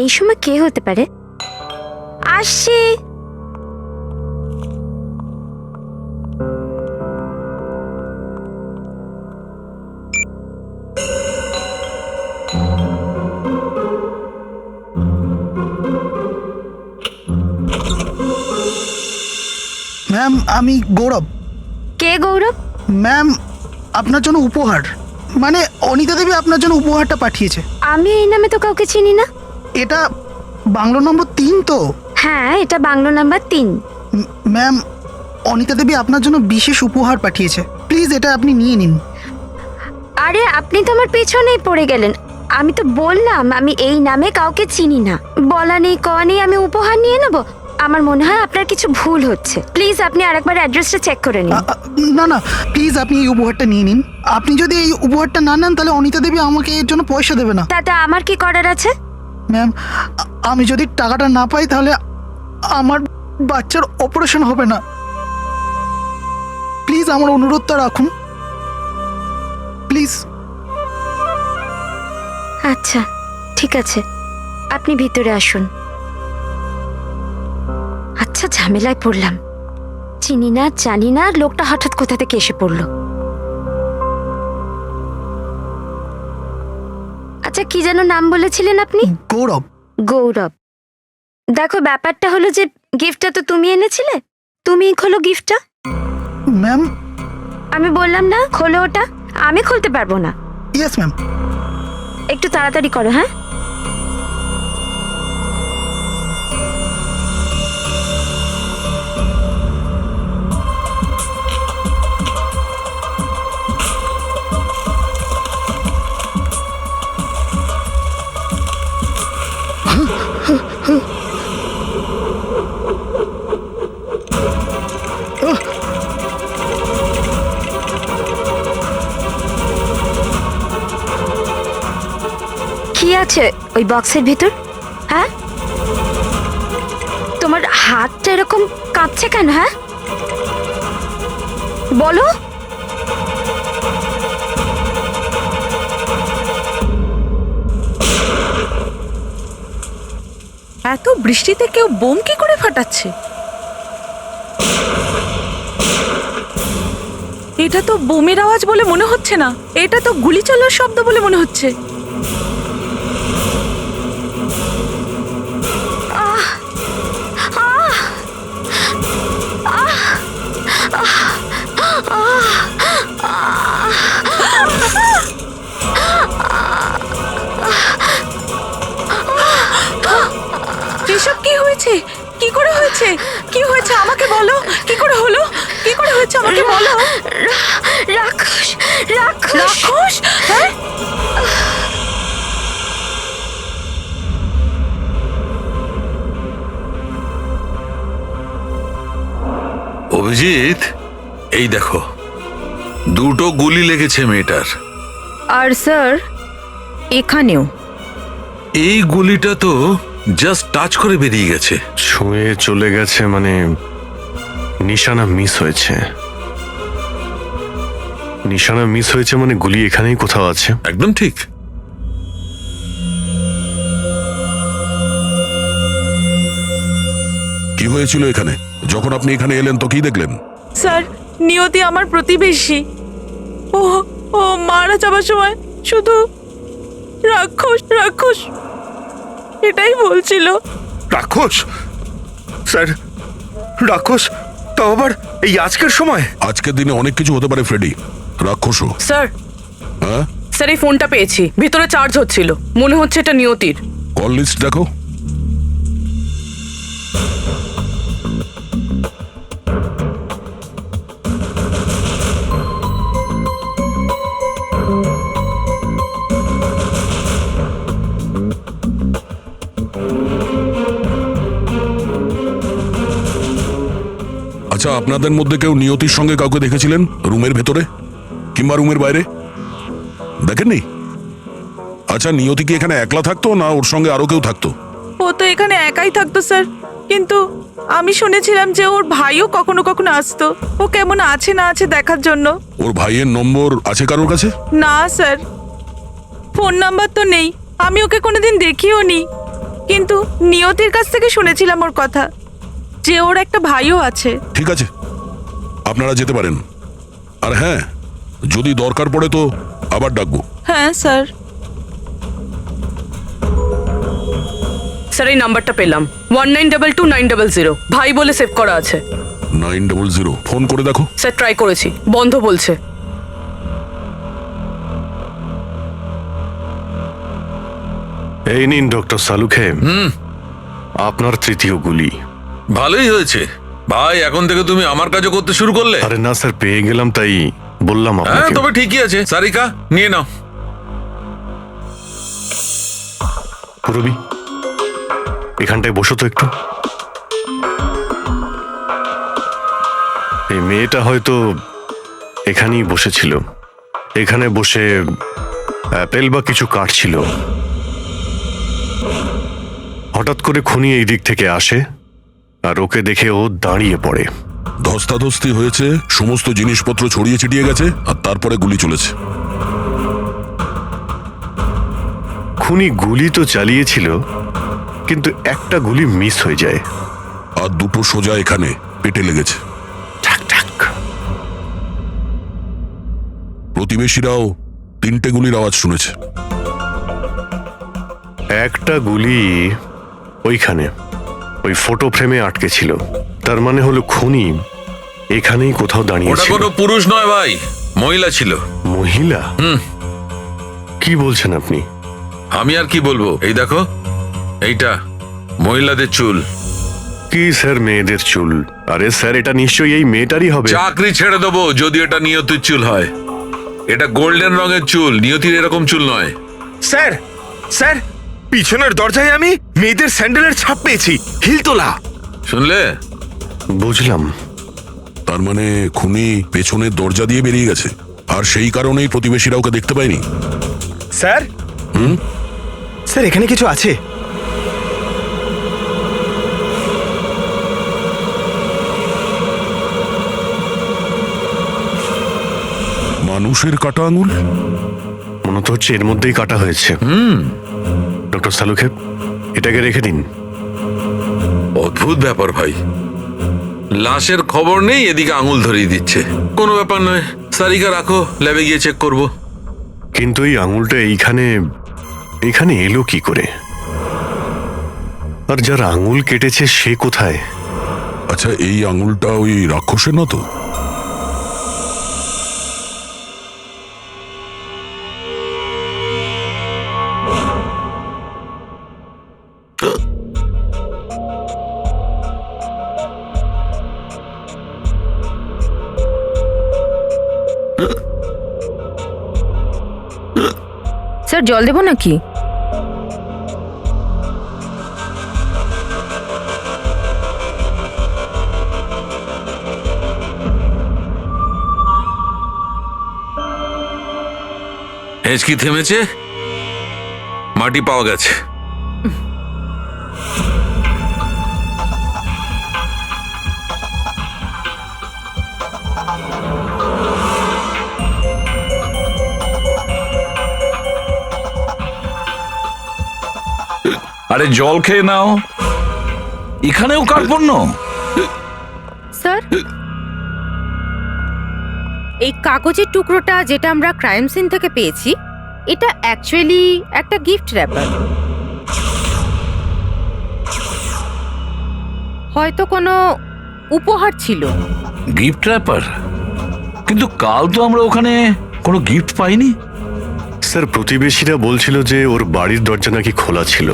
এই সময় কে হতে পারে? আসছি। ম্যাম, আমি গৌরব। কে গৌরব? ম্যাম, আপনার জন্য উপহার, মানে অনিতা দেবী আপনার জন্য উপহারটা পাঠিয়েছে। আমি এই নামে তো কাউকে চিনি না। এটা বাংলো নম্বর 3 তো? হ্যাঁ, এটা বাংলো নাম্বার 3। ম্যাম, অনিতা দেবী আপনার জন্য বিশেষ উপহার পাঠিয়েছে, প্লিজ এটা আপনি নিয়ে নিন। আরে আপনি তো আমার পেছনেই পড়ে গেলেন। আমি তো বললাম আমি এই নামে কাউকে চিনি না। বলা নেই কওয়া নেই আমি উপহার নিয়ে নেব? আমার মনে হয় আপনার কিছু ভুল হচ্ছে। প্লিজ আপনি আরেকবার অ্যাড্রেসটা চেক করে নিন। না না, প্লিজ আপনি এই উপহারটা নিয়ে নিন। আপনি যদি এই উপহারটা না নেন তাহলে অনিতা দেবী আমাকে এর জন্য পয়সা দেবে না। তাতে আমার কি করার আছে? ম্যাম, আমি যদি টাকাটা না পাই তাহলে আমার বাচ্চার অপারেশন হবে না। প্লিজ আমার অনুরোধটা রাখুন, প্লিজ। আচ্ছা ঠিক আছে, আপনি ভিতরে আসুন। আচ্ছা, ঝামেলায় পড়লাম। চিনি না জানি না, লোকটা হঠাৎ কোথা থেকে এসে পড়লো। আচ্ছা, কি যেন নাম বলেছিলেন আপনি? গৌরব। গৌরব। দেখো, ব্যাপারটা হলো যে গিফটটা তো তুমি এনেছিলে, তুমিই খোলো গিফটটা। ম্যাম, আমি বললাম না খোলো ওটা। আমি খুলতে পারবো না। Yes ma'am. একটু তাড়াতাড়ি করো। হ্যাঁ, কি আছে ওই বক্সের ভিতর? হ্যাঁ, তোমার হাতটা এরকম কাঁপছে কেন? হ্যাঁ বলো। এত বৃষ্টিতে কেউ বোম কি করে ফাটাচ্ছে? এটা তো বোমের আওয়াজ বলে মনে হচ্ছে না, এটা তো গুলি চলার শব্দ বলে মনে হচ্ছে। এসব কি হয়েছে? কি করে হয়েছে? কি হয়েছে আমাকে বলো। কি করে হলো? কি করে হয়েছে আমাকে বলো। রাক্ষস। রাক্ষস। রাক্ষস? হ্যাঁ, অভিজিৎ, এই দেখো, দুটো গুলি লেগেছে মেয়েটার। আর স্যার এখানেও। এই গুলিটা তো জাস্ট টাচ করে বেরিয়ে গেছে। ছুঁয়ে চলে গেছে, মানে নিশানা মিস হয়েছে। নিশানা মিস হয়েছে মানে গুলি এখানেই কোথাও আছে। একদম ঠিক। কি হয়েছিল এখানে? যখন আপনি এখানে এলেন তো কি দেখলেন? স্যার, নিয়তি আমার প্রতিবেশী। ও ও মারা যাবার সময় শুধু রাক্ষস রাক্ষস এটাই বলছিল। রাক্ষস? স্যার, রাক্ষস? তাও আবার এই আজকের সময়? আজকের দিনে অনেক কিছু হতে পারে ফ্রেডি, রাক্ষসও। স্যার, হ্যাঁ স্যার এই ফোনটা পেয়েছি, ভিতরে চার্জ হচ্ছিল, মনে হচ্ছে এটা নিয়তির। কল লিস্ট দেখো। আচ্ছা, আপনাদের মধ্যে কেউ নিয়তির সঙ্গে কাউকে দেখেছিলেন রুমের ভেতরে কিংবা রুমের বাইরে? দেখেননি? আচ্ছা, নিয়তি কি এখানে একলা থাকতো না ওর সঙ্গে আরো কেউ থাকতো? ও তো এখানে একাই থাকতো স্যার। কিন্তু আমি শুনেছিলাম যে ওর ভাইও কখনো কখনো আসতো, ও কেমন আছে না আছে দেখার জন্য। ওর ভাইয়ের নম্বর আছে কারোর কাছে? না স্যার, ফোন নাম্বার তো নেই, আমি ওকে কোনোদিন দেখিও নি। কিন্তু নিয়তির কাছ থেকে শুনেছিলাম ওর কথা, যে ওর একটা ভাইও আছে। ঠিক আছে, আপনারা যেতে পারেন। আর হ্যাঁ, যদি দরকার পড়ে তো আবার ডাকবো। হ্যাঁ স্যার। স্যার এই নাম্বারটা পেলাম, 1922 ভাই বলে সেভ করা আছে। 900 ফোন করে দেখো। স্যার ট্রাই করেছি, বন্ধ বলছে। এই নিন ডক্টর সালুখে, আপনার তৃতীয় গুলি। ভালোই হয়েছে ভাই, এখন থেকে তুমি আমার কাজও করতে শুরু করলে। আরে না স্যার, পেয়ে গেলাম তাই বললাম হ্যাঁ আপনাকে। তবে ঠিকই আছে। সারিকা নিয়ে নাও। পুরবি, এখানটায় বসো তো একটু। এই মেয়েটা হয়তো এখানেই বসেছিল, এখানে বসে অ্যাপেল বা কিছু কাটছিল। হঠাৎ করে খুনি এই দিক থেকে আসে আর ওকে দেখে ও দাঁড়িয়ে পড়ে। ধস্তাধস্তি হয়েছে, সমস্ত জিনিসপত্র ছড়িয়ে ছিটিয়ে গেছে, আর তারপরে গুলি চলেছে। খুনি গুলি তো চালিয়েছিল, কিন্তু একটা গুলি মিস হয়ে যায়। আর দুটো সোজা এখানে পেটে লেগেছে। ঠাক ঠাক। প্রতিবেশীরাও 3টে গুলির আওয়াজ শুনেছে। একটা গুলি ওইখানে ওই ফটো ফ্রেমে আটকে ছিল, তার মানে হলো খুনি এখানেই কোথাও ওটা দাঁড়িয়েছিল। কোনো পুরুষ নয় ভাই, মহিলা ছিল। মহিলা? কি বলছেন আপনি? আমি আর কি বলবো, এই দেখো, এইটা মহিলাদের চুল। কি স্যার মেয়েদের চুল? আরে স্যার, এটা নিশ্চয়ই এই মেয়েটারই হবে। চাকরি ছেড়ে দেবো যদি এটা নিয়তির চুল হয়। এটা গোল্ডেন রঙের চুল, নিয়তির এরকম চুল নয়। স্যার, স্যার, পিছনের দরজায় আমি মেয়েদের স্যান্ডেলের ছাপ পেয়েছি, হিল তোলা। শুনলে? বুঝলাম। তার মানে খুনি পেছনের দরজা দিয়ে বেরিয়ে গেছে, আর সেই কারণেই প্রতিবেশীরা ওকে দেখতে পায়নি। স্যার, স্যার এখানে কিছু আছে। মানুষের কাটা আঙুল। মনে তো হচ্ছে এর মধ্যেই কাটা হয়েছে। ডক্টর সালুখে, এটাকে রেখে দিন। অদ্ভুত ব্যাপার ভাই, লাশের খবর নেই, এদিকে আঙুল ধরিয়ে দিচ্ছে। কোনো ব্যাপার নয়, সারিকা রাখো, ল্যাবে গিয়ে চেক করব। কিন্তু এই আঙুলটা এইখানে এলো কি করে? আর যার আঙুল কেটেছে সে কোথায়? আচ্ছা, এই আঙুলটা ওই রাক্ষসের না তো? স্যার জল দেবো নাকি? হেঁচকি থেমেছে, মাটি পাওয়া গেছে। আরে জল খেয়ে নাও, এখানেও কার্পণ্য। স্যার, এই কাগজের টুকরোটা যেটা আমরা ক্রাইম সিন থেকে পেয়েছি, এটা অ্যাকচুয়ালি একটা গিফট র্যাপার। হয়তো কোনো উপহার ছিল। Gift wrapper? কিন্তু কাল তো আমরা ওখানে কোনো গিফট পাইনি। স্যার, প্রতিবেশীরা বলছিল যে ওর বাড়ির দরজা নাকি খোলা ছিল।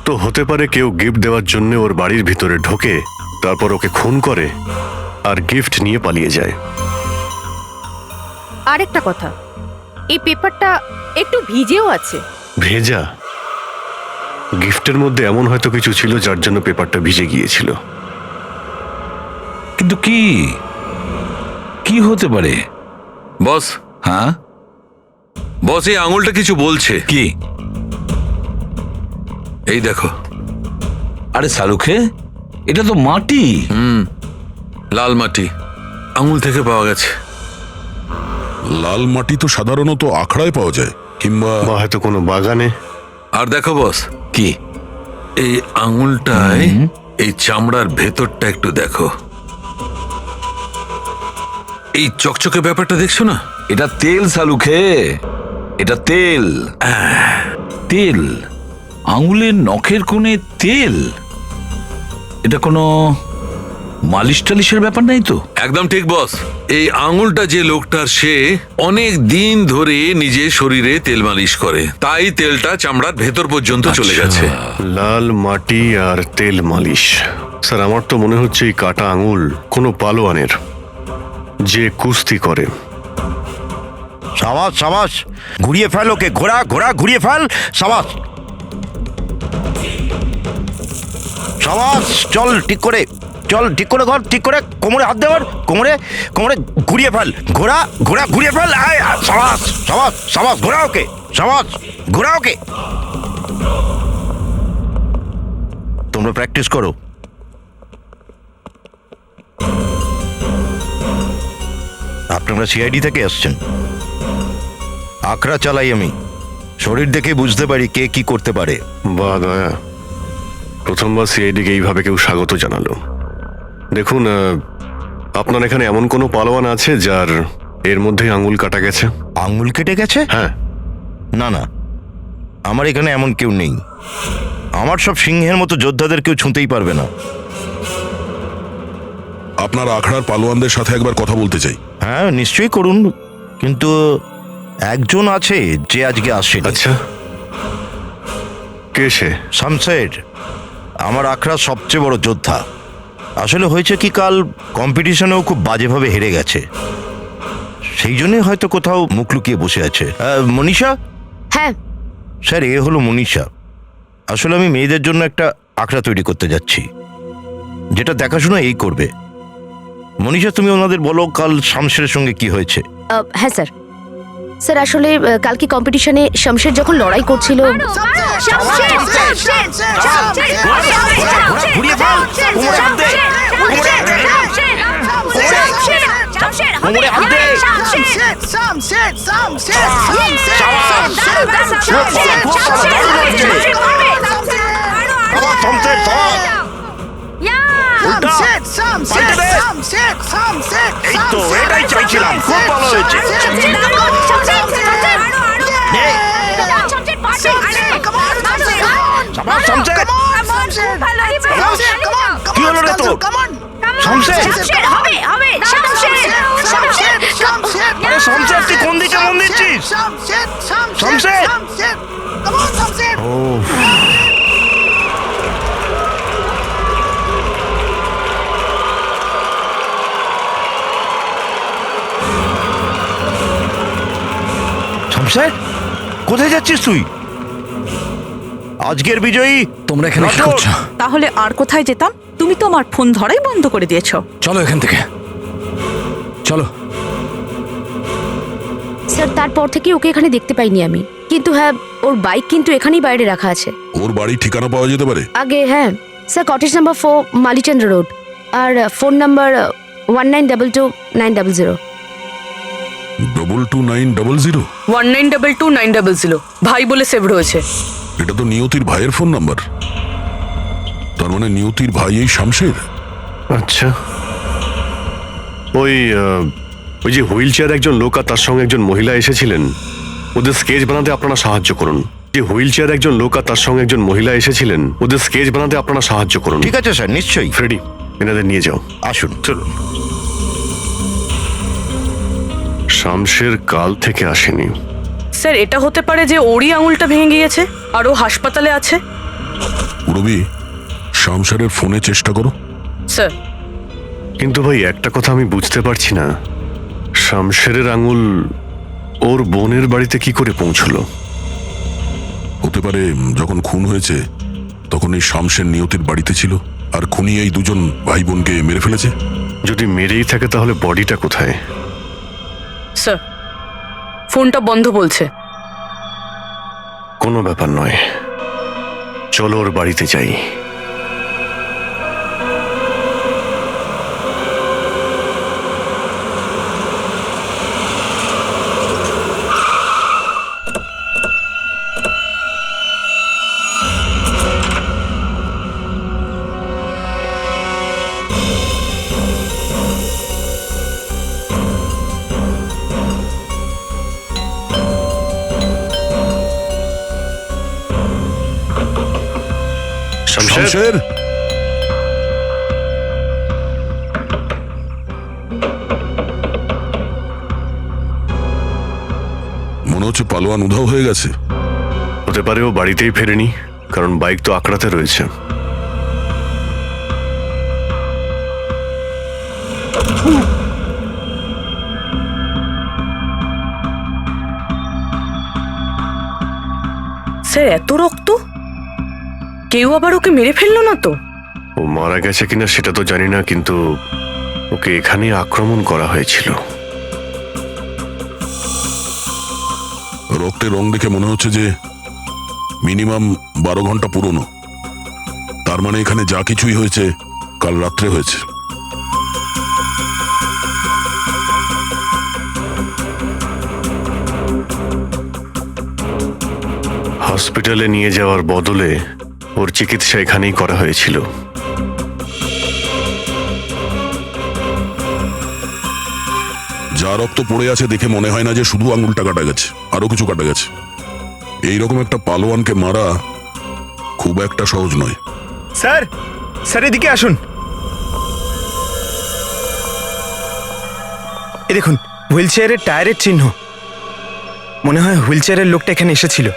তো হতে পারে কেউ গিফট দেওয়ার জন্য ওর বাড়ির ভিতরে ঢোকে, তারপর ওকে খুন করে আর গিফট নিয়ে পালিয়ে যায়। আরেকটা কথা, এই পেপারটা একটু ভিজেও আছে। ভেজা? গিফটের মধ্যে এমন হয়তো কিছু ছিল যার জন্য পেপারটা ভিজে গিয়েছিল। কিন্তু কি কি হতে পারে? বস, হ্যাঁ বস, এই আঙুলটা কিছু বলছে। কি? এই দেখো, আরে শালুখে, এটা তো মাটি। লাল মাটি আঙুল থেকে পাওয়া গেছে। লাল মাটি তো সাধারণত আখড়ায় পাওয়া যায়, কিংবা বা হয়তো কোনো বাগানে। আর দেখো বস, কি? এই আঙুলটায় এই চামড়ার ভেতরটা একটু দেখো। এই চকচকে ব্যাপারটা দেখছো না? এটা তেল শালুখে, এটা তেল। তেল, আঙুলের নখের কোণে তেল। এটা কোনো মালিশ টালিশের ব্যাপার নাই তো? একদম ঠিক বস। এই আঙুলটা যে লোকটার, সে অনেক দিন ধরে নিজের শরীরে তেল মালিশ করে, তাই তেলটা চামড়ার ভেতর পর্যন্ত চলে গেছে। লাল মাটি আর তেল মালিশ। স্যার, আমার তো মনে হচ্ছে এই কাটা আঙুল কোনো পালোয়ানের, যে কুস্তি করে। সাবাস সাবাস, ঘুরিয়ে ফেল ওকে, ঘোড়া ঘোড়া ঘুরিয়ে ফেল। সাবাস সাবাস, চল ঠিক করে, চল ঠিক করে ঘর, ঠিক করে কোমরে হাত দেওয়ার, কোমরে কোমরে ঘুরিয়ে ফেল, ঘোড়া ঘোড়া ঘুরিয়ে ফেল। আয় আয়, সাবাস সাবাস সাবাস, ঘোড়া ওকে, সাবাস ঘোড়া ওকে। তোমরা প্র্যাকটিস করো। আপনারা সিআইডি থেকে আসছেন? আখড়া চালাই আমি, শরীর দেখে বুঝতে পারি কে কি করতে পারে। বা দয়া, প্রথমবার সিআইডিকে এইভাবে কেউ স্বাগত জানালো। দেখুন, আপনার এখানে এমন কোনো পালোয়ান আছে যার এর মধ্যে আঙুল কাটা গেছে? আঙুল কেটে গেছে? হ্যাঁ। না না, আমার এখানে এমন কেউ নেই। আমার সব সিংহের মতো যোদ্ধাদের কেউ ছুঁতেই পারবে না। আপনার আখড়ার পালোয়ানদের সাথে একবার কথা বলতে চাই। হ্যাঁ নিশ্চয়ই করুন, কিন্তু একজন আছে যে আজকে আসেনি। আচ্ছা, কে সে? শামশের, আমার আখড়ার সবচেয়ে বড় যোদ্ধা। আসলে হয়েছে কি, কাল কম্পিটিশনেও খুব বাজেভাবে হেরে গেছে, সেই জন্যই হয়তো কোথাও মুখ লুকিয়ে বসে আছে। মনীষা? হ্যাঁ স্যার, এ হলো মনীষা। আসলে আমি মেয়েদের জন্য একটা আখড়া তৈরি করতে যাচ্ছি, যেটা দেখাশোনা এই করবে। মনীষা, তুমি ওনাদের বলো কাল শামশেরের সঙ্গে কি হয়েছে। হ্যাঁ স্যার। স্যার আসলে কালকে কম্পিটিশনে শমশের যখন লড়াই করছিল, ঘুরিয়ে ফেল, কোমরে হাত দে, কোমরে হাত দে, কোমরে হাত দে। এই তো, এটাই চাইছিলাম, খুব ভালো হয়েছে। কি হলো রে তোর? শামশের, আরে শামশের, তুই কোন দিকে মন দিচ্ছিস? শামশের, ও শামশের, কোথায় যাচ্ছিস তুই? আজকের বিজয়ী তোমরা এখানে কি করছো? তাহলে আর কোথায় যেতাম? তুমি তো আমার ফোন ধরাই বন্ধ করে দিয়েছো। চলো এখান থেকে, চলো। স্যার তারপর থেকে ওকে এখানে দেখতে পাইনি আমি, কিন্তু হ্যাঁ ওর বাইক কিন্তু এখানেই বাইরে রাখা আছে। ওর বাড়ির ঠিকানা পাওয়া যেতে পারে? আগে হ্যাঁ স্যার, কটেজ নাম্বার 4 মালিচন্দ্র রোড, আর ফোন নাম্বার 19222900। 22900? 19222900 ভাই বলে সেভ রয়েছে। এটা তো নিয়তির ভাইয়ের ফোন নাম্বার। তার মানে নিয়তির ভাই এই শামশের। আচ্ছা, ওই যে হুইল চেয়ার একজন লোক আর তার সঙ্গে একজন মহিলা এসেছিলেন, ওদের স্কেচ বানাতে আপনারা সাহায্য করুন। যে হুইল চেয়ার একজন লোক আর তার সঙ্গে একজন মহিলা এসেছিলেন, ওদের স্কেচ বানাতে আপনারা সাহায্য করুন। ঠিক আছে স্যার, নিশ্চয়ই। ফ্রেডি, এনাদের নিয়ে যাও। আসুন। চলুন। শামশের কাল থেকে আসেনি। স্যার এটা হতে পারে যে ওরই আঙুলটা ভেঙে গিয়েছে আর ও হাসপাতালে আছে। রবি, শামশেরের ফোনে চেষ্টা করো। স্যার কিন্তু ভাই, একটা কথা আমি বুঝতে পারছি না, শামশেরের আঙুল ওর বোনের বাড়িতে কি করে পৌঁছলো? হতে পারে যখন খুন হয়েছে তখন এই শামশের নিয়তির বাড়িতে ছিল, আর খুনি এই দুজন ভাই বোনকে মেরে ফেলেছে। যদি মেরেই থাকে তাহলে বডিটা কোথায়? স্যার ফোনটা বন্ধ বলছে। কোনো ব্যাপার নয়, চলো ওর বাড়িতে যাই। শামশের? মনে হচ্ছে পালোয়ান উধাও হয়ে গেছে। হতে পারে ও বাড়িতেই ফেরেনি, কারণ বাইক তো আকড়াতে রয়েছে। স্যার এত রক্ত, কেউ আবার ওকে মেরে ফেললো না তো? ও মারা গেছে কিনা সেটা তো জানি না, কিন্তু ওকে এখানে আক্রমণ করা হয়েছিল। রক্তের রং দেখে মনে হচ্ছে যে মিনিমাম 12 ঘন্টা পুরনো। তার মানে এখানে যা কিছুই হয়েছে কাল রাত্রে হয়েছে। হসপিটালে নিয়ে যাওয়ার বদলে ওর চিকিৎসা এখানেই করা হয়েছিল। যা রক্ত পড়ে আছে দেখে মনে হয় না যে শুধু আঙুলটা কাটা গেছে, আরো কিছু কাটা গেছে। এইরকম একটা পালোয়ানকে মারা খুব একটা সহজ নয়। স্যার, স্যার এদিকে আসুন। এ দেখুন, হুইল চেয়ারের টায়ারের চিহ্ন। মনে হয় হুইল চেয়ারের লোকটা এখানে এসেছিল।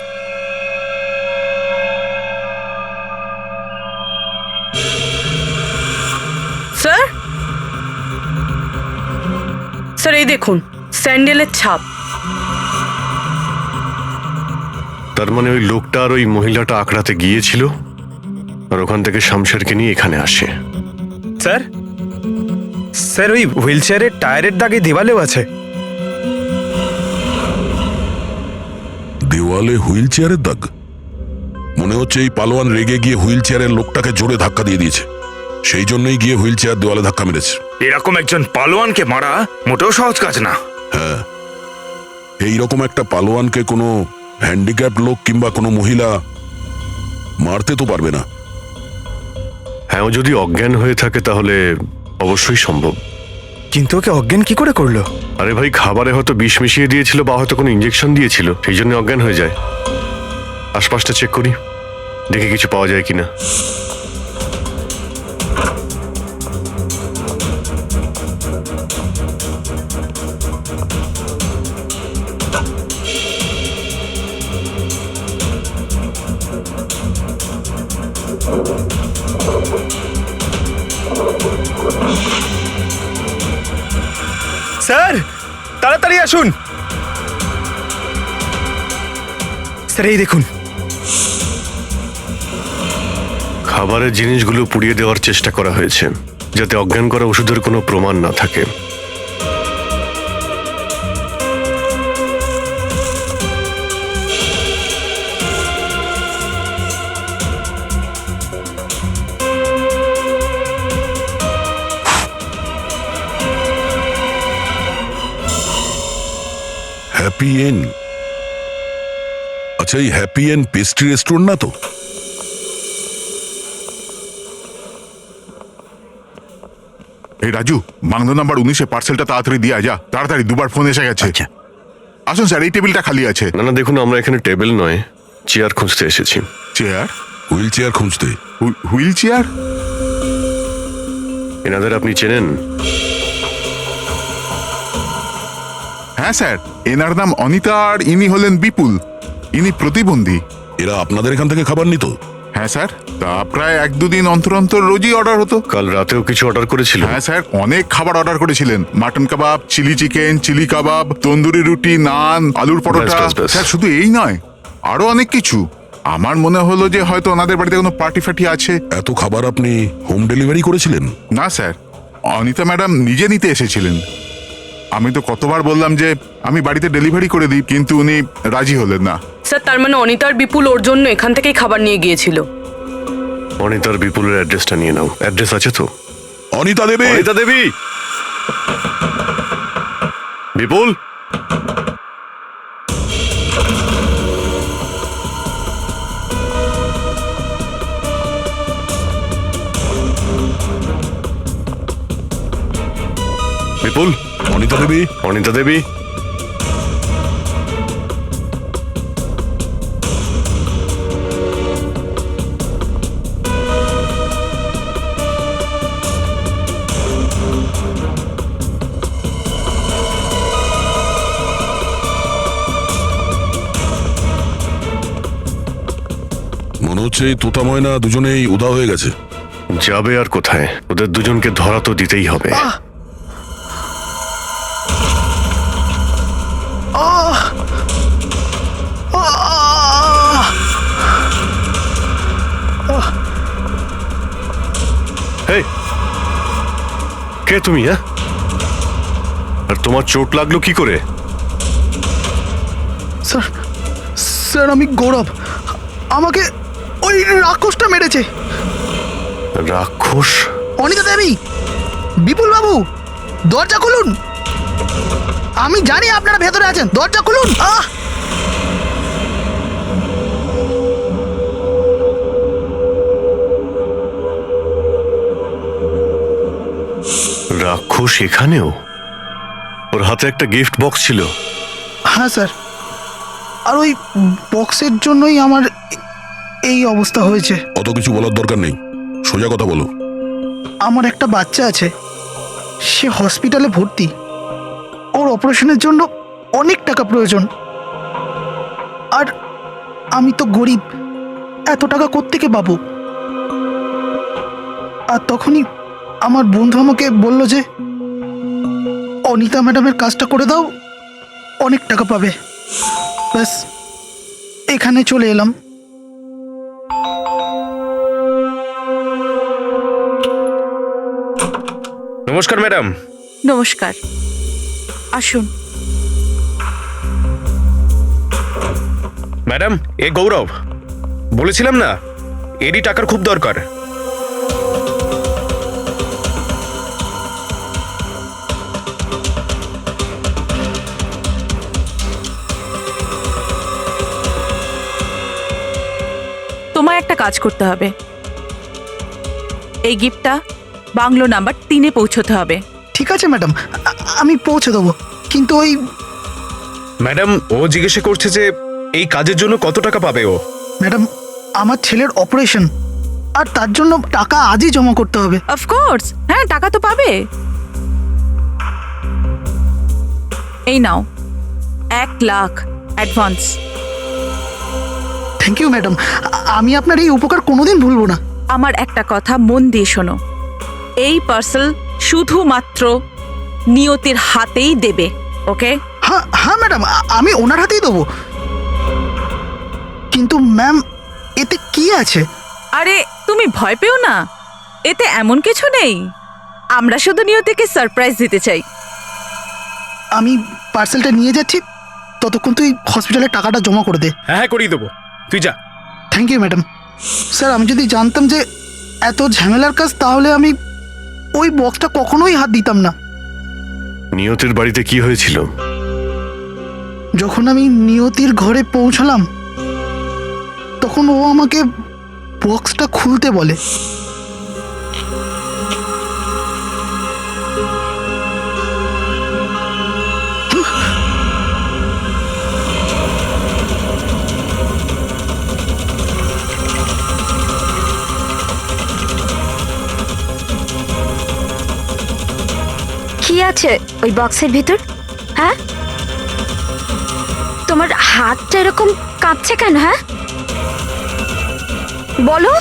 স্যার, স্যার এই দেখুন স্যান্ডেলের ছাপ। তার মানে ওই লোকটা আর ওই মহিলাটা আকড়াতে গিয়েছিল, আর ওখান থেকে শামশেরকে নিয়ে এখানে আসে। স্যার, স্যার ওই হুইল চেয়ারের টায়ারের দাগে দেওয়ালেও আছে। দেওয়ালে হুইল চেয়ারের দাগ? মনে হচ্ছে এই পালোয়ান রেগে গিয়ে হুইল চেয়ারের লোকটাকে জোরে ধাক্কা দিয়ে দিয়েছে, সেই জন্যই গিয়ে হুইল চেয়ার দেওয়ালে ধাক্কা মেরেছে। এরকম একজন পালোয়ানকে মারা মোটেও সহজ কাজ না। হ্যাঁ, এইরকম একটা পালোয়ানকে কোনো হ্যান্ডিক্যাপ লোক কিংবা কোনো মহিলা মারতে তো পারবে না। হ্যাঁ, ও যদি অজ্ঞান হয়ে থাকে তাহলে অবশ্যই সম্ভব। কিন্তু ওকে অজ্ঞান কি করে করলো? আরে ভাই, খাবারে হয়তো বিষ মিশিয়ে দিয়েছিল বা হয়তো কোনো ইঞ্জেকশন দিয়েছিল, সেই জন্য অজ্ঞান হয়ে যায়। আশপাশটা চেক করি, দেখে কিছু পাওয়া যায় কিনা। স্যার, তাড়াতাড়ি আসুন। স্যার এই দেখুন, খাবারের জিনিসগুলো পুড়িয়ে দেওয়ার চেষ্টা করা হয়েছে, যাতে অজ্ঞান করা ওষুধের কোনো প্রমাণ না থাকে। Happy N? আচ্ছা, এই হ্যাপি এন পেস্ট্রি রেস্টুরেন্ট না তো? এই রাজু, বাংলো নাম্বার 19-এ পার্সেলটা তাড়াতাড়ি দিয়ে যা, তাড়াতাড়ি, দুবার ফোন এসে গেছে। আসুন স্যার, এই টেবিলটা খালি আছে। না না, দেখুন, আমরা এখানে টেবিল নয়, চেয়ার খুঁজতে এসেছি। চেয়ার? হুইল চেয়ার খুঁজতে? Wheel chair? এনাদের আপনি চেনেন? হ্যাঁ স্যার, এনার নাম অনিতা আর ইনি হলেন বিপুল। ইনি প্রতিবন্ধী। এরা আপনাদের এখান থেকে খাবার নিত? হ্যাঁ স্যার, তা প্রায় 1-2 দিন অন্তর অন্তর রোজই অর্ডার হতো। কাল রাতেও কিছু অর্ডার করেছিল? হ্যাঁ স্যার, অনেক খাবার অর্ডার করেছিলেন। মাটন কাবাব, চিলি চিকেন, চিলি কাবাব, তন্দুরি রুটি, নান, আলুর পরোটা। স্যার শুধু এই নয়, আরো অনেক কিছু। আমার মনে হলো যে হয়তো ওনাদের বাড়িতে কোনো পার্টি ফার্টি আছে। এত খাবার আপনি হোম ডেলিভারি করেছিলেন? না স্যার, অনিতা ম্যাডাম নিজে নিতে এসেছিলেন। আমি তো কতবার বললাম যে আমি বাড়িতে ডেলিভারি করে দিই, কিন্তু উনি রাজি হলেন না। স্যার, তার মানে অনিতার বিপুল ওর জন্য এখান থেকেই খাবার নিয়ে গিয়েছিল। অনিতার বিপুলের অ্যাড্রেসটা নিয়ে নাও। অ্যাড্রেস আছে তো? অনিতা দেবী! অনিতা দেবী! বিপুল! বিপুল! অনিতা দেবী! অনিতা দেবী! মনে হচ্ছে এই তোতা ময়না দুজনেই উধাও হয়ে গেছে। যাবে আর কোথায়? ওদের দুজনকে ধরা তো দিতেই হবে। এই, কে তুমি? হ্যাঁ, আর তোমার চোট লাগলো কি করে? স্যার স্যার আমি গৌরব, আমাকে ওই রাক্ষসটা মেরেছে। রাক্ষস? অনিতা দেবী, বিপুল বাবু, দরজা খুলুন। আমি জানি আপনারা ভেতরে আছেন, দরজা খুলুন। রাক্ষস এখানেও? ওর হাতে একটা গিফট বক্স ছিল। হ্যাঁ স্যার, আর ওই বক্সের জন্যই আমার এই অবস্থা হয়েছে। অত কিছু বলার দরকার নেই, সোজা কথা বলো। আমার একটা বাচ্চা আছে, সে হসপিটালে ভর্তি। ওর অপারেশনের জন্য অনেক টাকা প্রয়োজন, আর আমি তো গরিব, এত টাকা কোত্থেকে পাবো? আর তখনই আমার বন্ধু আমাকে বলল যে অনিতা ম্যাডামের কাজটা করে দাও, অনেক টাকা পাবে। ব্যাস, এখানে চলে এলাম। নমস্কার ম্যাডাম। নমস্কার, আসুন। ম্যাডাম, এ গৌরব, বলেছিলাম না এরই টাকার খুব দরকার। তোমায় একটা কাজ করতে হবে। এই গিফটটা বাংলো নাম্বার 3-এ পৌঁছতে হবে। ঠিক আছে ম্যাডাম, আমি পৌঁছে দেবো, কিন্তু ওই ম্যাডাম, ও জিজ্ঞেসা করছে যে এই কাজের জন্য কত টাকা পাবে ও। ম্যাডাম, আমার ছেলের অপারেশন, আর তার জন্য টাকা আজই জমা করতে হবে। অফকোর্স, হ্যাঁ, টাকা তো পাবে। এই নাও 1 lakh advance. Thank you madam, আমি আপনার এই উপকার কোনোদিন ভুলবো না। আমার একটা কথা মন দিয়ে শোনো, এই পার্সেল শুধুমাত্র নিয়তির হাতেই দেবে, ওকে? হ্যাঁ হ্যাঁ ম্যাডাম, আমি ওনার হাতেই দেবো। কিন্তু ম্যাম, এতে কি আছে? আরে তুমি ভয় পেও না, এতে এমন কিছু নেই। আমরা শুধু নিয়তিকে সারপ্রাইজ দিতে চাই। আমি পার্সেলটা নিয়ে যাচ্ছি, ততক্ষণ তুই হসপিটালে টাকাটা জমা করে দে। হ্যাঁ হ্যাঁ, করিয়ে দেবো, তুই যা। Thank you madam. স্যার, আমি যদি জানতাম যে এত ঝামেলার কাজ, তাহলে আমি ওই বক্সটা কখনোই হাত দিতাম না। নিয়তির বাড়িতে কি হয়েছিল? যখন আমি নিয়তির ঘরে পৌঁছলাম, তখন ও আমাকে বক্সটা খুলতে বলে। কি আছে ওই বক্সের ভিতর? হ্যাঁ, তোমার হাতটা এরকম কাঁপছে কেন? হ্যাঁ, বলো।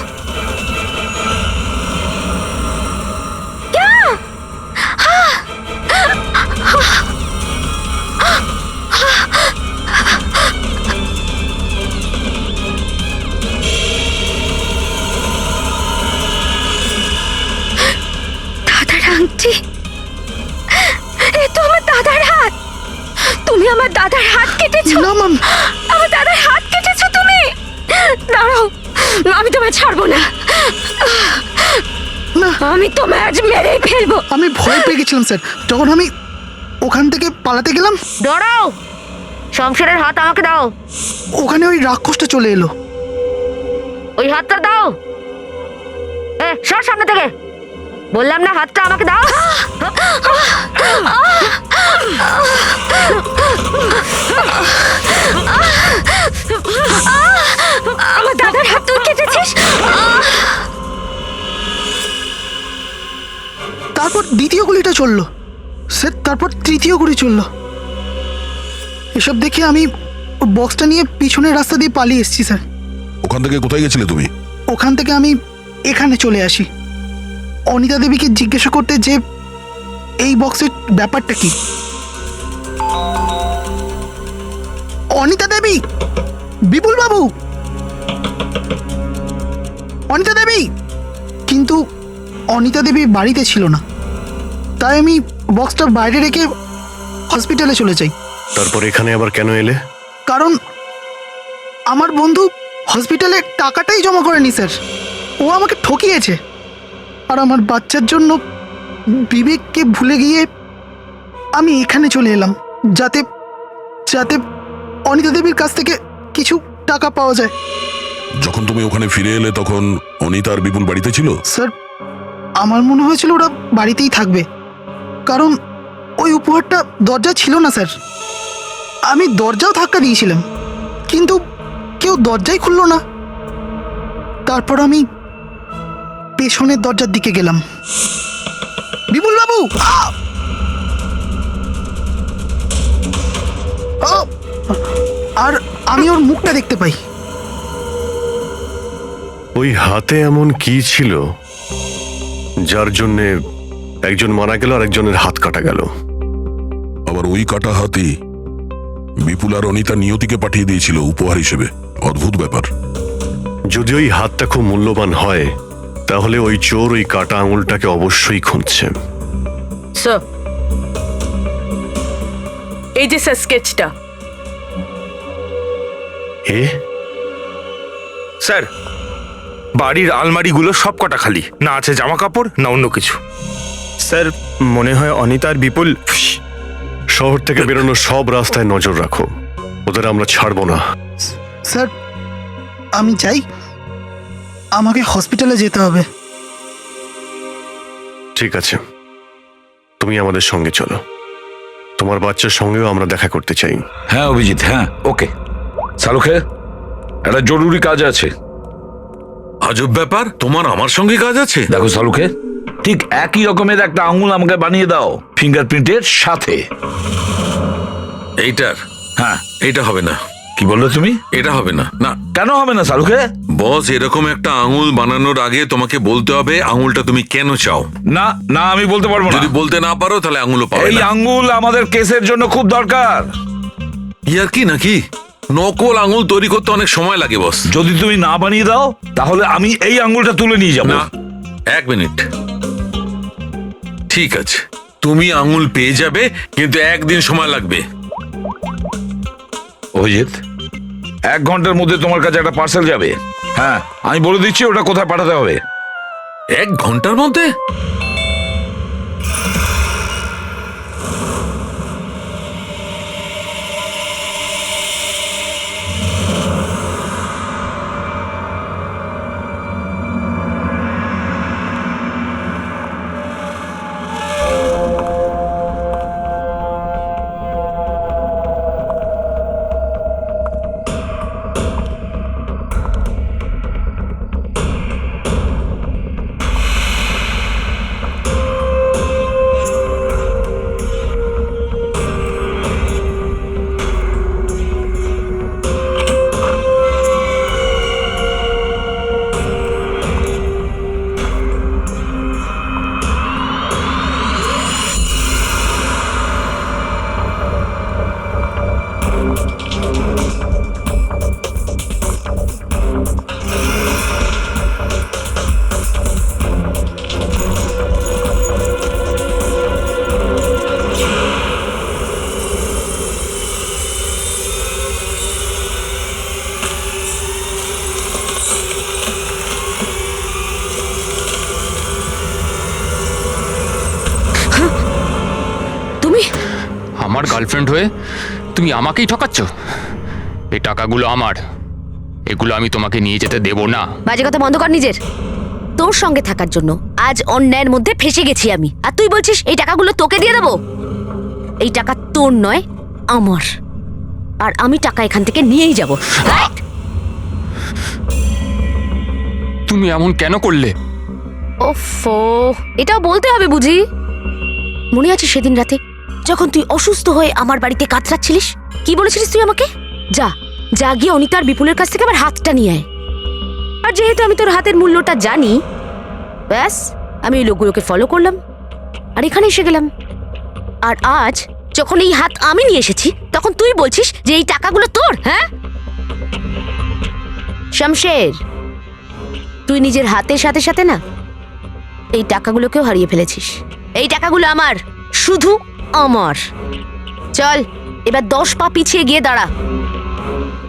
দাদার আংটি, এ তো আমার দাদার হাত। তুমি আমার দাদার হাত কেটেছো? না ম্যাম, আমার দাদার হাত কেটেছো তুমি? দাঁড়াও, আমি তোমায় ছাড়বো না। না, আমি তোমায় আজ মেরে ফেলবো। আমি ভয় পেয়ে গেছিলাম স্যার, যখন আমি ওখান থেকে পালাতে গেলাম। দাঁড়াও, শমশেরের হাত আমাকে দাও। ওখানে ওই রাক্ষসটা চলে এলো। ওই হাতটা দাও। সর সামনে থেকে, বললাম না হাতটা আমাকে দাও। আমার দাদার হাত তুই কেটেছিস। তারপর দ্বিতীয় গুলিটা চললো স্যার, তারপর তৃতীয় গুলি চললো। এসব দেখে আমি বক্সটা নিয়ে পিছনের রাস্তা দিয়ে পালিয়ে এসেছি স্যার। ওখান থেকে কোথায় গেছিলে তুমি? ওখান থেকে আমি এখানে চলে আসি অনিতা দেবীকে জিজ্ঞাসা করতে যে এই বক্সের ব্যাপারটা কি। অনিতা দেবী, বিপুল বাবু, অনিতা দেবী। কিন্তু অনিতা দেবী বাড়িতে ছিল না, তাই আমি বক্সটা বাইরে রেখে হসপিটালে চলে যাই। তারপর এখানে আবার কেন এলে? কারণ আমার বন্ধু হসপিটালে টাকাটাই জমা করেনি স্যার, ও আমাকে ঠকিয়েছে। আর আমার বাচ্চার জন্য বিবেককে ভুলে গিয়ে আমি এখানে চলে এলাম যাতে যাতে অনিতা দেবীর কাছ থেকে কিছু টাকা পাওয়া যায়। যখন তুমি ওখানে ফিরে এলে তখন অনিতা আর বিপুল বাড়িতে ছিল? স্যার আমার মনে হয়েছিল ওরা বাড়িতেই থাকবে, কারণ ওই উপহারটা দরজা ছিল না স্যার। আমি দরজাও ধাক্কা দিয়েছিলাম, কিন্তু কেউ দরজাই খুললো না। তারপর আমি পেছনের দরজার দিকে গেলাম। বিপুল বাবু, আর আমি ওর মুখটা দেখতে পাই। ওই হাতে এমন কি ছিল যার জন্যে একজন মারা গেল আর একজনের হাত কাটা গেল? আবার ওই কাটা হাতি বিপুল আর অনিতা নিয়তিকে পাঠিয়ে দিয়েছিল উপহার হিসেবে। অদ্ভুত ব্যাপার। যদি ওই হাতটা খুব মূল্যবান হয় তাহলে ওই চোর ওই কাটা আঙুলটাকে অবশ্যই খুঁজছে। স্যার, এই যে স্যার স্কেচটা। এ স্যার, বাড়ির আলমারিগুলো সব কটা খালি, না আছে জামা কাপড় না অন্য কিছু। স্যার মনে হয় অনিতা আর বিপুল। শহর থেকে বেরোনো সব রাস্তায় নজর রাখো, ওদের আমরা ছাড়বো না। স্যার আমি চাই, আমাকে হসপিটালে যেতে হবে। ঠিক আছে, তুমি আমাদের সঙ্গে চলো। তোমার বাচ্চার সঙ্গেও আমরা দেখা করতে চাই। হ্যাঁ অভিজিৎ, হ্যাঁ ওকে। সালুখে, একটা জরুরি কাজ আছে। আজব ব্যাপার, তোমার আমার সঙ্গে কাজ আছে? দেখো সালুখে, ঠিক একই রকমের একটা আঙুল আমাকে বানিয়ে দাও ফিঙ্গারপ্রিন্টের সাথে। এইটার? হ্যাঁ। এটা হবে না। কি বললে তুমি? এটা হবে না। না। কেন হবে না সালুখে? বস, এরকম একটা আঙুল বানানোর আগে তোমাকে বলতে হবে আঙুলটা তুমি কেন চাও। না না, আমি বলতে পারবো না। যদি বলতে না পারো তাহলে আঙুলও পাবে এই না। আঙ্গুল আমাদের কেসের জন্য খুব দরকার। ইয়ার কি নাকি? নকল আঙুল তৈরি করতে অনেক সময় লাগে বস। যদি তুমি না বানিয়ে দাও তাহলে আমি এই আঙুলটা তুলে নিয়ে যাব। না, এক মিনিট। ঠিক আছে, তুমি আঙুল পেয়ে যাবে, কিন্তু একদিন সময় লাগবে। অভিজিৎ, 1 ঘন্টার মধ্যে তোমার কাছে একটা পার্সেল যাবে। হ্যাঁ, আমি বলে দিচ্ছি ওটা কোথায় পাঠাতে হবে। 1 ঘন্টার মধ্যে? আমার গার্লফ্রেন্ড হয়ে তুমি আমাকেই ঠকাচ্ছ? এই টাকাগুলো আমার, এগুলো আমি তোমাকে নিয়ে যেতে দেব না। বাজে কথা বন্ধ কর নিজের। তোর সঙ্গে থাকার জন্য আজ অন্যায়ের মধ্যে ফেসে গেছি আমি, আর তুই বলছিস এই টাকাগুলো তোকে দিয়ে দেবো? এই টাকা তোর নয়, আমার। আর আমি টাকা এখান থেকে নিয়েই যাব। তুমি এমন কেন করলে? ওফো, এটাও বলতে হবে বুঝি? মনে আছে সেদিন রাতে যখন তুই অসুস্থ হয়ে আমার বাড়িতে কাতরাচ্ছিলিস? কি বলেছিলিস তুই আমাকে? যা যা গিয়ে অনিতা আর বিপুলের কাছ থেকে আমার হাতটা নিয়ে আয়। এবার যেহেতু আমি তোর হাতের মূল্যটা জানি, ব্যাস আমি ওই লোকগুলোকে ফলো করলাম আর এখানে এসে গেলাম। আর আজ যখন এই হাত আমি নিয়ে এসেছি, তখন তুই বলছিস যে এই টাকাগুলো তোর? হ্যাঁ শমশের, তুই নিজের হাতের সাথে সাথে না এই টাকাগুলোকেও হারিয়ে ফেলেছিস। এই টাকাগুলো আমার, শুধু আমার। চল এবার 10 পা পিছিয়ে গিয়ে দাঁড়া।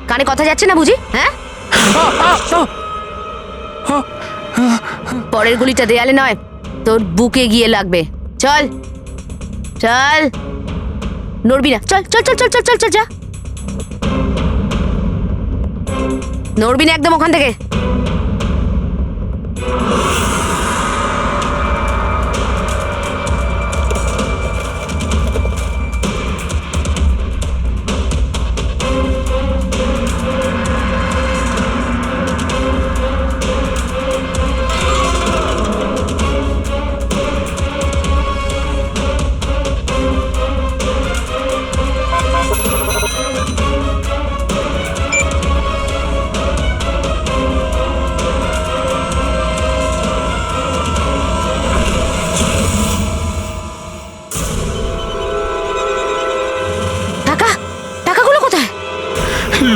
কানে কথা যাচ্ছে না বুঝি? হ্যাঁ, পরের গুলিটা দেয়ালে নয়, তোর বুকে গিয়ে লাগবে। চল চল, নড়বি না। চল চল চল চল চল চল চল যা, নড়বি না একদম ওখান থেকে।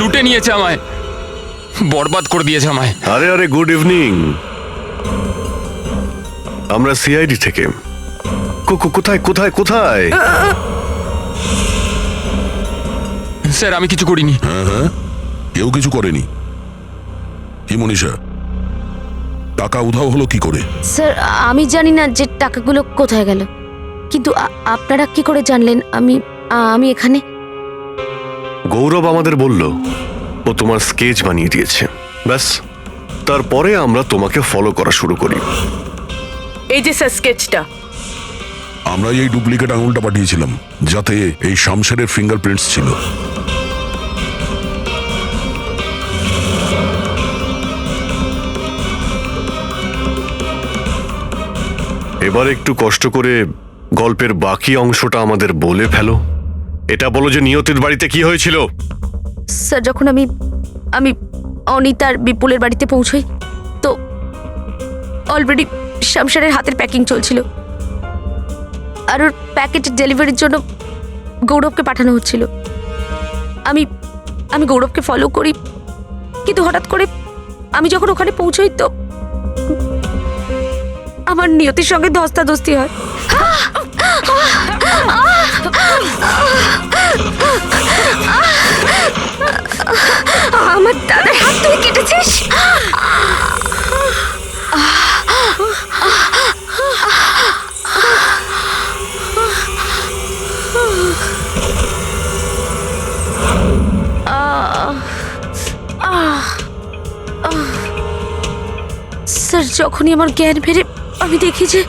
লুটে নিয়েছে আমায়, বরবাদ করে দিয়েছে আমায়। আরে আরে, গুড ইভিনিং। আমরা সিআইডি থেকে। কোথায় কোথায় কোথায়? স্যার আমি কিছু করিনি। হ্যাঁ হ্যাঁ, কেউ কিছু করেনি। কি মনীষা, টাকা উধাও হলো কি করে? স্যার আমি জানি না যে টাকাগুলো কোথায় গেল, কিন্তু আপনারা কি করে জানলেন আমি এখানে? গৌরব আমাদের বলল ও তোমার স্কেচ বানিয়ে দিয়েছে, ব্যাস তারপরে আমরা তোমাকে ফলো করা শুরু করি। এই যে স্যার স্কেচটা, আমরা এই ডুপ্লিকেট আঙুলটা পাঠিয়েছিলাম যাতে এই শামশেরের ফিঙ্গারপ্রিন্টস ছিল। এবার একটু কষ্ট করে গল্পের বাকি অংশটা আমাদের বলে ফেলো। এটা বলো যে নিয়তির বাড়িতে কি হয়েছিল। স্যার যখন আমি অনিতার বিপুলের বাড়িতে পৌঁছই, তো অলরেডি শামশেরের হাতের প্যাকিং চলছিল, আর ওর প্যাকেট ডেলিভারির জন্য গৌরবকে পাঠানো হচ্ছিল। আমি গৌরবকে ফলো করি, কিন্তু হঠাৎ করে আমি যখন ওখানে পৌঁছই তো আমার নিয়তির সঙ্গে ধস্তাধস্তি হয়। আমার দাদার হাত তুই কেটেছিস? স্যার যখনই আমার জ্ঞান ফেরে আমি দেখি যে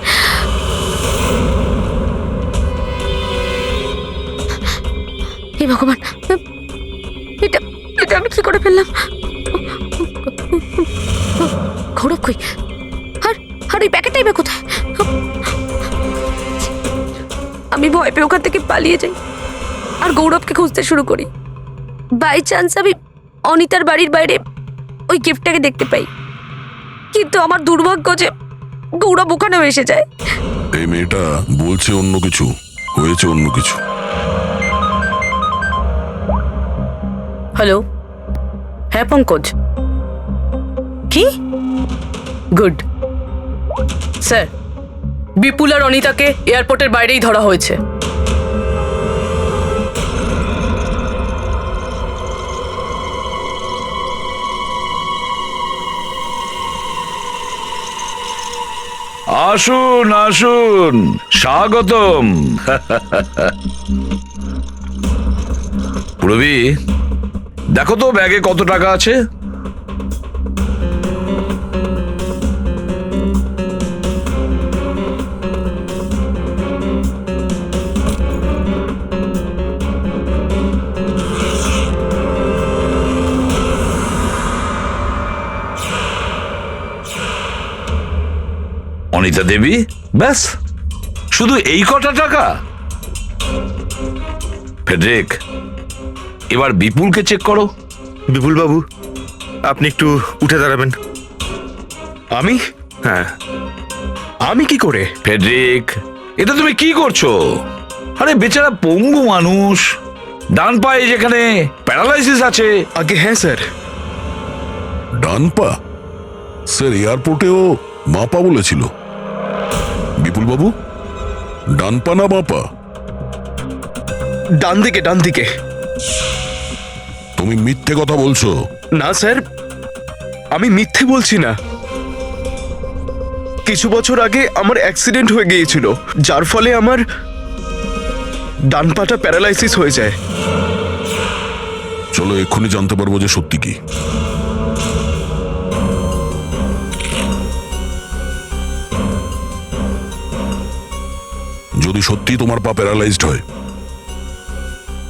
হে ভগবান, এটা এটা আমি কি করে ফেললাম? গৌরব কই? আর ওই প্যাকেটটাই বা কোথায়? আমি ভয় পেয়ে ওখান থেকে পালিয়ে যাই আর গৌরবকে খুঁজতে শুরু করি। বাই চান্স আমি অনিতার বাড়ির বাইরে ওই গিফটটাকে দেখতে পাই, কিন্তু আমার দুর্ভাগ্য যে গৌরব ওখানেও এসে যায়। এই মেয়েটা বলছে অন্য কিছু, হয়েছে অন্য কিছু। হ্যালো, হ্যাঁ পঙ্কজ, কি? গুড স্যার, বিপুল আর অনিতাকে এয়ারপোর্টের বাইরেই ধরা হয়েছে। আসুন আসুন, স্বাগতম। রবি, দেখো তো ব্যাগে কত টাকা আছে। অনিতা দেবী, ব্যাস শুধু এই কটা টাকা? ফেডরিক, এবার বিপুলকে চেক করো। বিপুল বাবু, আপনি একটু উঠে দাঁড়াবেন। আমি? হ্যাঁ, আমি কি করে? ফেডরিক, এটা তুমি কি করছো? আরে বেচারা পঙ্গু মানুষ, ডান পায়ে যেখানে প্যারালাইসিস আছে। আগে হ্যাঁ স্যার। ডান পা? স্যার এয়ারপোর্টেও মাপা বলেছিল। বিপুল বাবু, ডান পা না বাপা? ডান দিকে, ডান দিকে। তুমি মিথ্যে কথা বলছো। না স্যার, আমি মিথ্যে বলছি না। কিছু বছর আগে আমার অ্যাক্সিডেন্ট হয়ে গিয়েছিল, যার ফলে আমার ডান পাটা প্যারালাইসিস হয়ে যায়। চলো এক্ষুনি জানতে পারবো যে সত্যি কি। যদি সত্যি তোমার পা প্যারালাইজড হয়,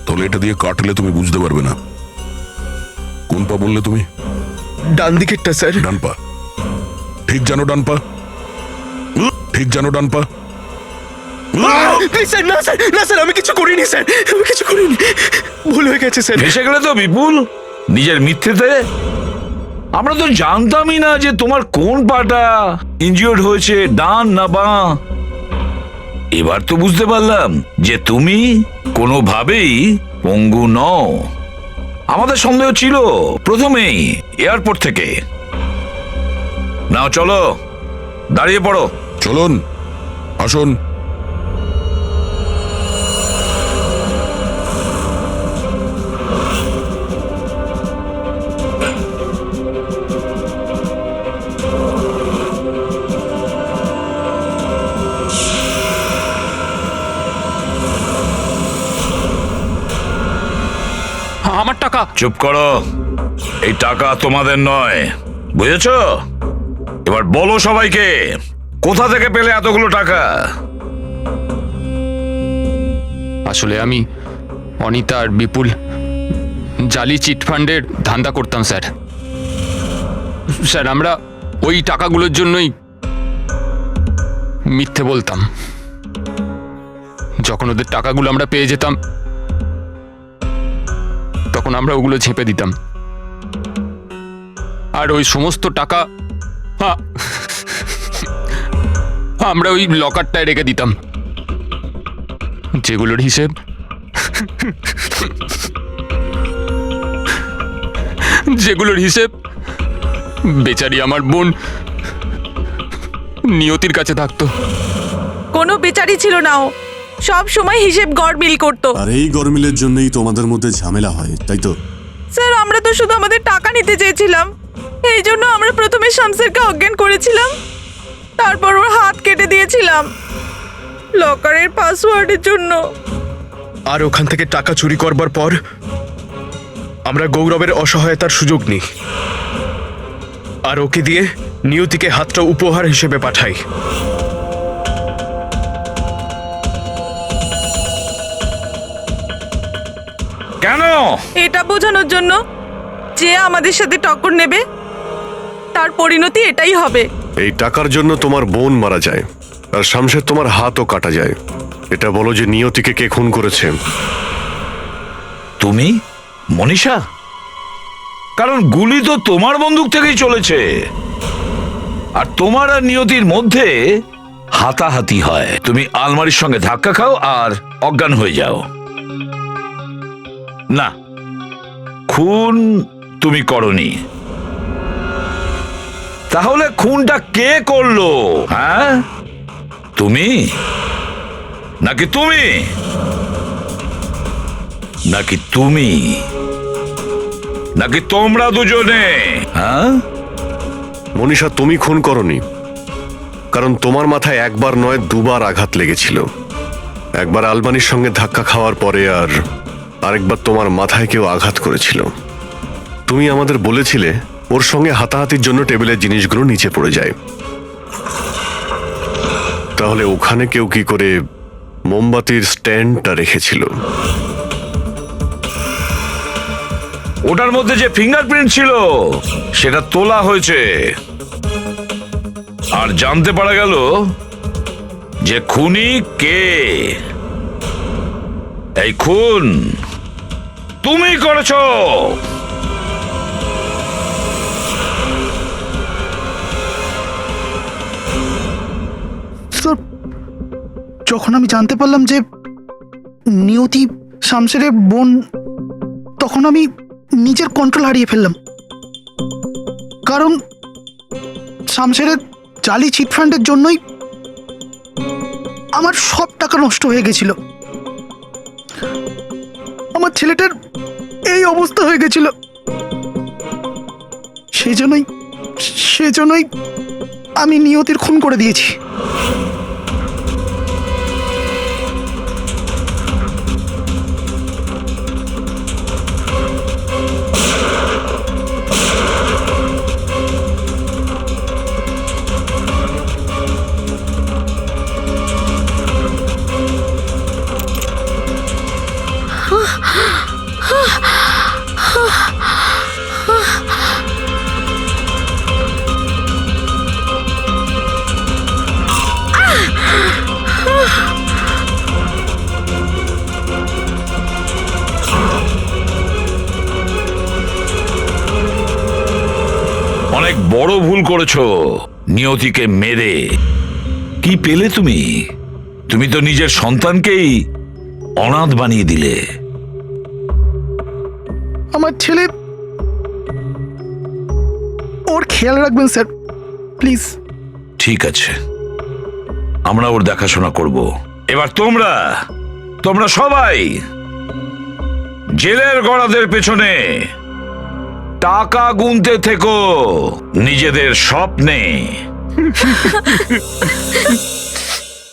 তাহলে এটা দিয়ে কাটলে তুমি বুঝতে পারবে না। কোন পা বললে তুমি? ডান দিকেরটা স্যার। ডান পা? ঠিক জানো ডান পা? ঠিক জানো ডান পা? স্যার না স্যার, না স্যার, আমি কিছু করিনি স্যার, আমি কিছু করিনি, ভুল হয়ে গেছে স্যার। ফেসে গেলে তো বিপুল নিজের মিথ্যেতে। আমরা তো জানতামই না যে তোমার কোন পাটা ইনজিওর্ড হয়েছে, ডান না বাঁ। এবার তো বুঝতে পারলাম যে তুমি কোনোভাবেই পঙ্গু নও। আমাদের সন্দেহ ছিল প্রথমেই এয়ারপোর্ট থেকে। নাও চলো, দাঁড়িয়ে পড়ো। চলুন, আসুন। আমার টাকা। চুপ করো, এই টাকা তোমাদের নয়, বুঝেছো? এবার বলো সবাইকে, কোথা থেকে পেলে এতগুলো টাকা? আসলে আমি অনিতা আর বিপুল জালি চিটফান্ডের ধান্দা করতাম স্যার। স্যার আমরা ওই টাকাগুলোর জন্যই মিথ্যে বলতাম। যখন ওদের টাকাগুলো আমরা পেয়ে যেতাম, তখন আমরা ওগুলো ঝেপে দিতাম, আর ওই সমস্ত টাকা আমরা ওই লকারটায় রেখে দিতাম, যেগুলোর হিসেব বেচারি আমার বোন নিয়তির কাছে থাকতো। কোনো বেচারি ছিল না, ও সব সময় হিসেব গড়মিল করতো। আর এই গরমিলের জন্যই তোমাদের মধ্যে ঝামেলা হয়, তাই তো? স্যার আমরা তো শুধু আমাদের টাকা নিতে চেয়েছিলাম, এই জন্য আমরা প্রথমে শামসেরকে অজ্ঞান করেছিলাম, তারপর ওর হাত কেটে দিয়েছিলাম লকারের পাসওয়ার্ডের জন্য। আর ওখান থেকে টাকা চুরি করবার পর আমরা গৌরবের অসহায়তার সুযোগ নিই, আর ওকে দিয়ে নিয়তিকে হাতটা উপহার হিসেবে পাঠাই। কেন? এটা বোঝানোর জন্য যে আমাদের সাথে টক্কর নেবে তার পরিণতি এটাই হবে। এই টাকার জন্য তোমার বোন মারা যায়, আর শামশের তোমার হাতও কাটা যায়। এটা বলো যে নিয়তিকে কে খুন করেছে? তুমি, মনীষা? কারণ গুলি তো তোমার বন্দুক থেকেই চলেছে, আর তোমার আর নিয়তির মধ্যে হাতাহাতি হয়। তুমি আলমারির সঙ্গে ধাক্কা খাও আর অজ্ঞান হয়ে যাও। না, খুন তুমি করনি। তাহলে খুনটা কে করলো? হ্যাঁ, তুমি নাকি তুমি নাকি তুমি নাকি তোমরা দুজনে? হ্যাঁ মনীষা, তুমি খুন করনি, কারণ তোমার মাথায় একবার নয় দুবার আঘাত লেগেছিল। একবার আলমারির সঙ্গে ধাক্কা খাওয়ার পরে, আর আরেকবার তোমার মাথায় কেউ আঘাত করেছিল। তুমি আমাদের বলেছিলে ওর সঙ্গে হাতাহাতির জন্য টেবিলের জিনিসগুলো নিচে পড়ে যায়। তাহলে ওখানে কেউ কি করে মোমবাতির স্ট্যান্ডটা রেখেছিল? ওটার মধ্যে যে ফিঙ্গারপ্রিন্ট ছিল সেটা তোলা হয়েছে, আর জানতে পারা গেল যে খুনি কে। এই খুন তুমি করেছো। যখন আমি জানতে পারলাম যে নিয়তি শামশেরের বোন, তখন আমি নিজের কন্ট্রোল হারিয়ে ফেললাম। কারণ শামশেরের জালি চিটফান্ডের জন্যই আমার সব টাকা নষ্ট হয়ে গেছিল। আমার ছেলেটার এই অবস্থা হয়ে গেছিল। সেজন্যই আমি নিয়তির খুন করে দিয়েছি। অনেক বড় ভুল করেছো নিয়তিকে মেরে। কি পেলে তুমি? তুমি তো নিজের সন্তানকেই অনাথ বানিয়ে দিলে। আমার ছেলে, ওর খেয়াল রাখবেন স্যার, প্লিজ। ঠিক আছে, আমরা ওর দেখাশোনা করব। এবার তোমরা সবাই জেলের গড়াদের পেছনে টাকা গুনতে থেকো নিজেদের স্বপ্নে।